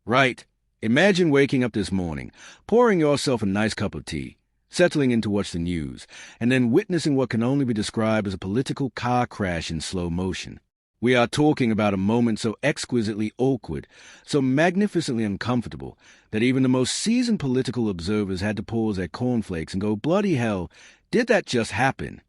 Right. Imagine waking up this morning, pouring yourself a nice cup of tea, settling in to watch the news, and then witnessing what can only be described as a political car crash in slow motion. We are talking about a moment so exquisitely awkward, so magnificently uncomfortable, that even the most seasoned political observers had to pause their cornflakes and go, bloody hell, did that just happen?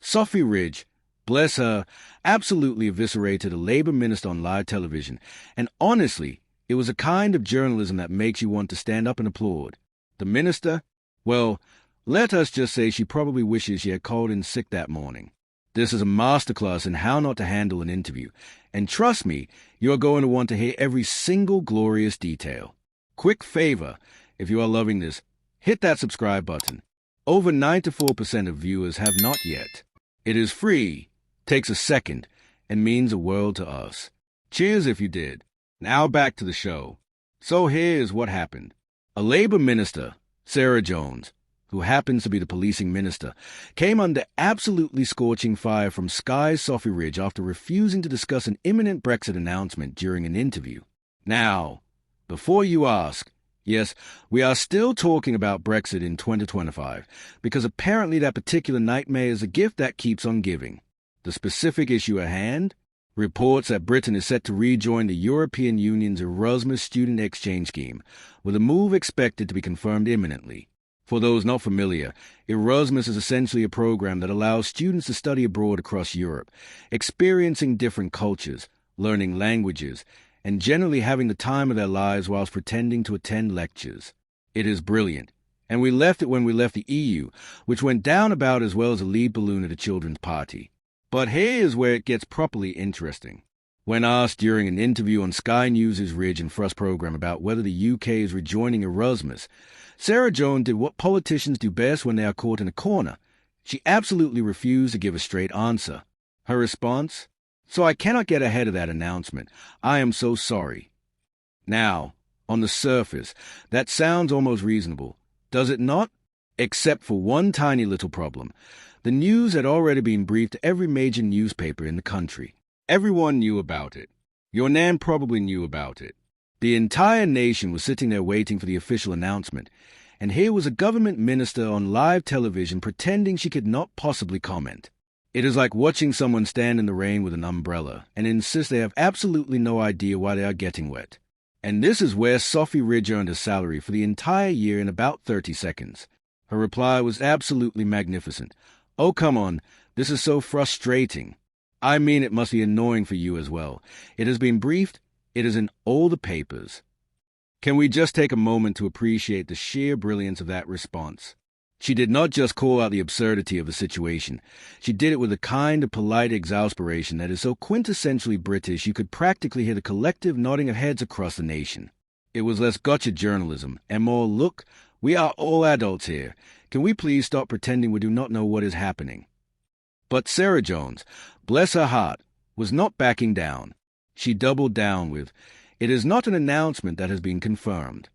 Sophy Ridge, bless her, absolutely eviscerated a Labour minister on live television, and honestly, it was a kind of journalism that makes you want to stand up and applaud. The minister? Well, let us just say she probably wishes she had called in sick that morning. This is a masterclass in how not to handle an interview, and trust me, you are going to want to hear every single glorious detail. Quick favor, if you are loving this, hit that subscribe button. Over 94% of viewers have not yet. It is free, takes a second, and means a world to us. Cheers if you did. Now back to the show. So here's what happened. A Labour minister, Sarah Jones, who happens to be the policing minister, came under absolutely scorching fire from Sky's Sophy Ridge after refusing to discuss an imminent Brexit announcement during an interview. Now, before you ask, yes, we are still talking about Brexit in 2025, because apparently that particular nightmare is a gift that keeps on giving. The specific issue at hand? Reports that Britain is set to rejoin the European Union's Erasmus student exchange scheme, with a move expected to be confirmed imminently. For those not familiar, Erasmus is essentially a program that allows students to study abroad across Europe, experiencing different cultures, learning languages, and generally having the time of their lives whilst pretending to attend lectures. It is brilliant, and we left it when we left the EU, which went down about as well as a lead balloon at a children's party. But here is where it gets properly interesting. When asked during an interview on Sky News' Ridge and Thrust program about whether the UK is rejoining Erasmus, Sarah Jones did what politicians do best when they are caught in a corner. She absolutely refused to give a straight answer. Her response? So I cannot get ahead of that announcement. I am so sorry. Now, on the surface, that sounds almost reasonable, does it not? Except for one tiny little problem. The news had already been briefed to every major newspaper in the country. Everyone knew about it. Your Nan probably knew about it. The entire nation was sitting there waiting for the official announcement, and here was a government minister on live television pretending she could not possibly comment. It is like watching someone stand in the rain with an umbrella and insist they have absolutely no idea why they are getting wet. And this is where Sophy Ridge earned her salary for the entire year in about 30 seconds. Her reply was absolutely magnificent. Oh, come on, this is so frustrating. I mean, it must be annoying for you as well. It has been briefed. It is in all the papers. Can we just take a moment to appreciate the sheer brilliance of that response? She did not just call out the absurdity of the situation. She did it with a kind of polite exasperation that is so quintessentially British you could practically hear the collective nodding of heads across the nation. It was less gotcha journalism and more, look, we are all adults here. Can we please stop pretending we do not know what is happening? But Sarah Jones, bless her heart, was not backing down. She doubled down with, it is not an announcement that has been confirmed.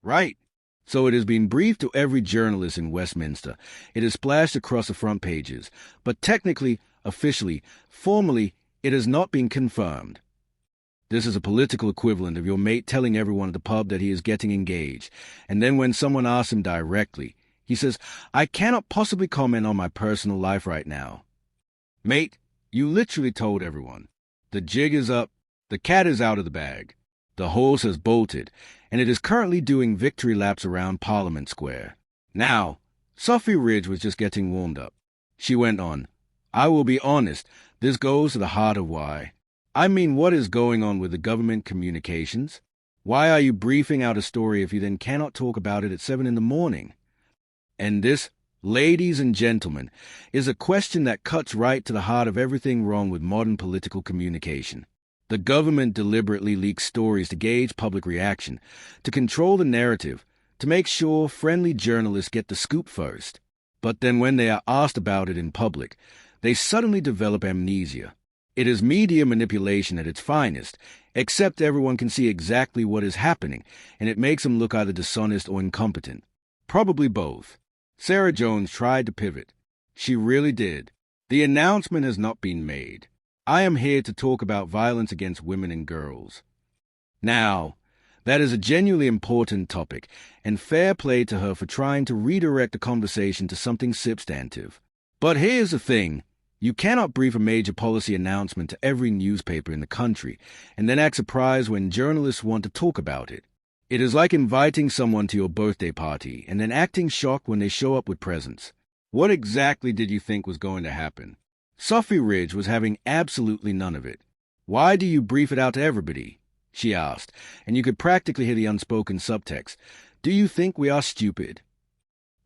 Right. So it has been briefed to every journalist in Westminster. It is splashed across the front pages. But technically, officially, formally, it has not been confirmed. This is a political equivalent of your mate telling everyone at the pub that he is getting engaged, and then when someone asks him directly, he says, I cannot possibly comment on my personal life right now. Mate, you literally told everyone. The jig is up, the cat is out of the bag, the horse has bolted, and it is currently doing victory laps around Parliament Square. Now, Sophy Ridge was just getting warmed up. She went on, I will be honest, this goes to the heart of why. I mean, what is going on with the government communications? Why are you briefing out a story if you then cannot talk about it at 7 in the morning? And this, ladies and gentlemen, is a question that cuts right to the heart of everything wrong with modern political communication. The government deliberately leaks stories to gauge public reaction, to control the narrative, to make sure friendly journalists get the scoop first. But then when they are asked about it in public, they suddenly develop amnesia. It is media manipulation at its finest, except everyone can see exactly what is happening, and it makes them look either dishonest or incompetent. Probably both. Sarah Jones tried to pivot. She really did. The announcement has not been made. I am here to talk about violence against women and girls. Now, That is a genuinely important topic, and fair play to her for trying to redirect the conversation to something substantive. But here's the thing. You cannot brief a major policy announcement to every newspaper in the country and then act surprised when journalists want to talk about it. It is like inviting someone to your birthday party and then acting shocked when they show up with presents. What exactly did you think was going to happen? Sophy Ridge was having absolutely none of it. Why do you brief it out to everybody? She asked, and you could practically hear the unspoken subtext. Do you think we are stupid?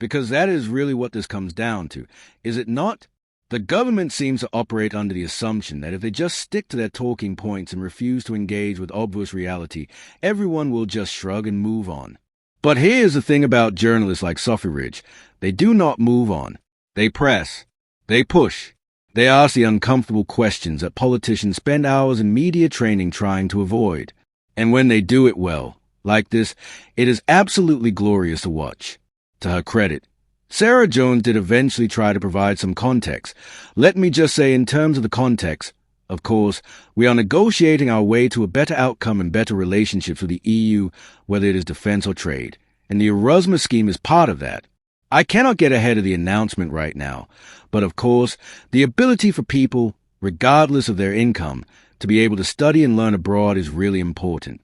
Because that is really what this comes down to, is it not? The government seems to operate under the assumption that if they just stick to their talking points and refuse to engage with obvious reality, everyone will just shrug and move on. But here's the thing about journalists like Sophy Ridge. They do not move on. They press. They push. They ask the uncomfortable questions that politicians spend hours in media training trying to avoid. And when they do it well, like this, it is absolutely glorious to watch. To her credit, Sarah Jones did eventually try to provide some context. Let me just say, in terms of the context, of course, we are negotiating our way to a better outcome and better relationships with the EU, whether it is defense or trade. And the Erasmus scheme is part of that. I cannot get ahead of the announcement right now, but of course, the ability for people, regardless of their income, to be able to study and learn abroad is really important.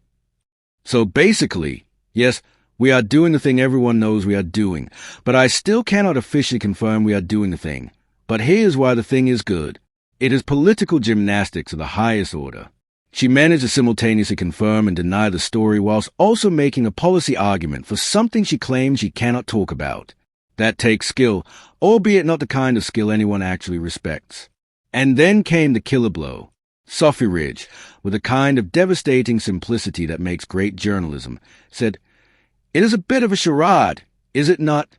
So basically, yes, we are doing the thing everyone knows we are doing, but I still cannot officially confirm we are doing the thing. But here's why the thing is good. It is political gymnastics of the highest order. She managed to simultaneously confirm and deny the story whilst also making a policy argument for something she claims she cannot talk about. That takes skill, albeit not the kind of skill anyone actually respects. And then came the killer blow. Sophy Ridge, with a kind of devastating simplicity that makes great journalism, said, "It is a bit of a charade, is it not?"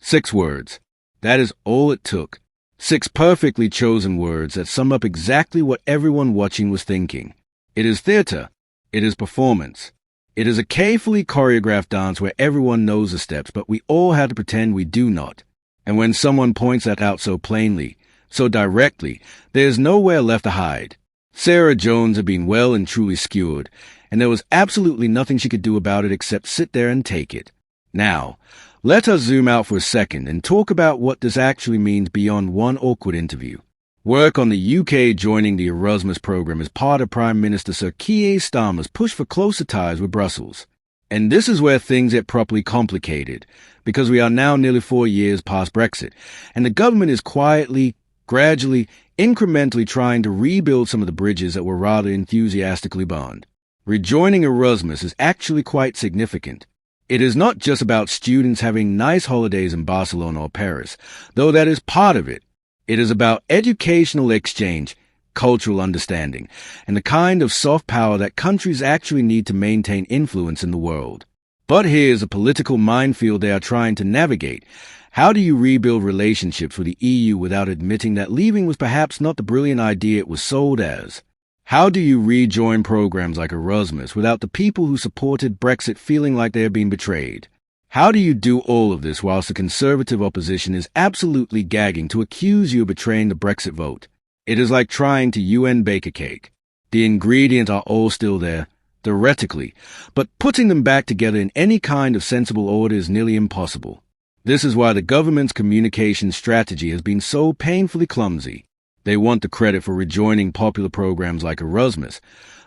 6 words. That is all it took. 6 perfectly chosen words that sum up exactly what everyone watching was thinking. It is theater. It is performance. It is a carefully choreographed dance where everyone knows the steps, but we all have to pretend we do not. And when someone points that out so plainly, so directly, there is nowhere left to hide. Sarah Jones had been well and truly skewered, and there was absolutely nothing she could do about it except sit there and take it. Now, let us zoom out for a second and talk about what this actually means beyond one awkward interview. Work on the UK joining the Erasmus program is part of Prime Minister Sir Keir Starmer's push for closer ties with Brussels. And this is where things get properly complicated, because we are now nearly 4 years past Brexit, and the government is quietly, gradually, incrementally trying to rebuild some of the bridges that were rather enthusiastically burned. Rejoining Erasmus is actually quite significant. It is not just about students having nice holidays in Barcelona or Paris, though that is part of it. It is about educational exchange, cultural understanding, and the kind of soft power that countries actually need to maintain influence in the world. But here's a political minefield they are trying to navigate. How do you rebuild relationships with the EU without admitting that leaving was perhaps not the brilliant idea it was sold as? How do you rejoin programs like Erasmus without the people who supported Brexit feeling like they are being betrayed? How do you do all of this whilst the Conservative opposition is absolutely gagging to accuse you of betraying the Brexit vote? It is like trying to UN bake a cake. The ingredients are all still there, theoretically, but putting them back together in any kind of sensible order is nearly impossible. This is why the government's communication strategy has been so painfully clumsy. They want the credit for rejoining popular programs like Erasmus,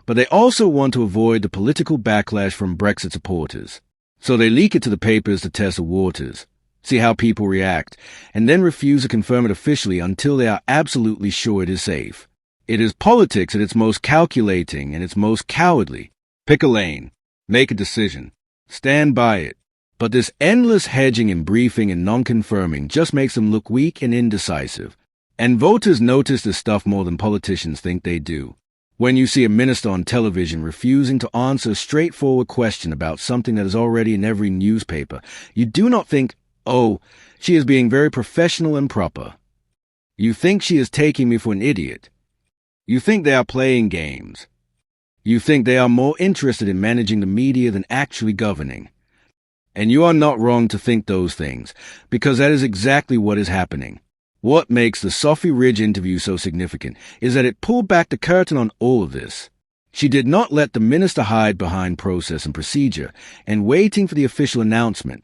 but they also want to avoid the political backlash from Brexit supporters. So they leak it to the papers to test the waters, see how people react, and then refuse to confirm it officially until they are absolutely sure it is safe. It is politics at its most calculating and its most cowardly. Pick a lane, make a decision, stand by it. But this endless hedging and briefing and non-confirming just makes them look weak and indecisive. And voters notice this stuff more than politicians think they do. When you see a minister on television refusing to answer a straightforward question about something that is already in every newspaper, you do not think, "Oh, she is being very professional and proper." You think she is taking me for an idiot. You think they are playing games. You think they are more interested in managing the media than actually governing. And you are not wrong to think those things, because that is exactly what is happening. What makes the Sophy Ridge interview so significant is that it pulled back the curtain on all of this. She did not let the minister hide behind process and procedure and waiting for the official announcement.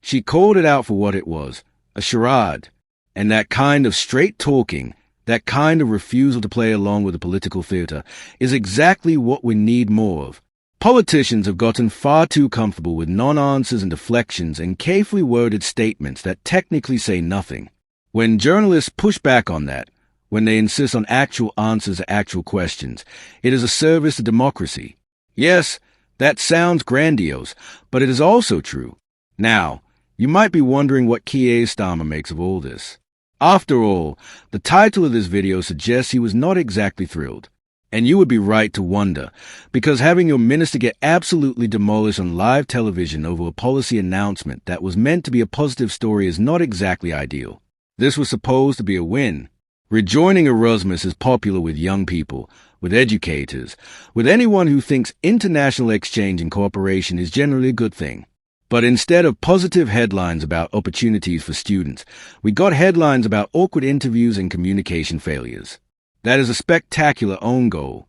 She called it out for what it was, a charade, and that kind of straight talking, that kind of refusal to play along with the political theater, is exactly what we need more of. Politicians have gotten far too comfortable with non-answers and deflections and carefully worded statements that technically say nothing. When journalists push back on that, when they insist on actual answers to actual questions, it is a service to democracy. Yes, that sounds grandiose, but it is also true. Now, you might be wondering what Keir Starmer makes of all this. After all, the title of this video suggests he was not exactly thrilled. And you would be right to wonder, because having your minister get absolutely demolished on live television over a policy announcement that was meant to be a positive story is not exactly ideal. This was supposed to be a win. Rejoining Erasmus is popular with young people, with educators, with anyone who thinks international exchange and cooperation is generally a good thing. But instead of positive headlines about opportunities for students, we got headlines about awkward interviews and communication failures. That is a spectacular own goal.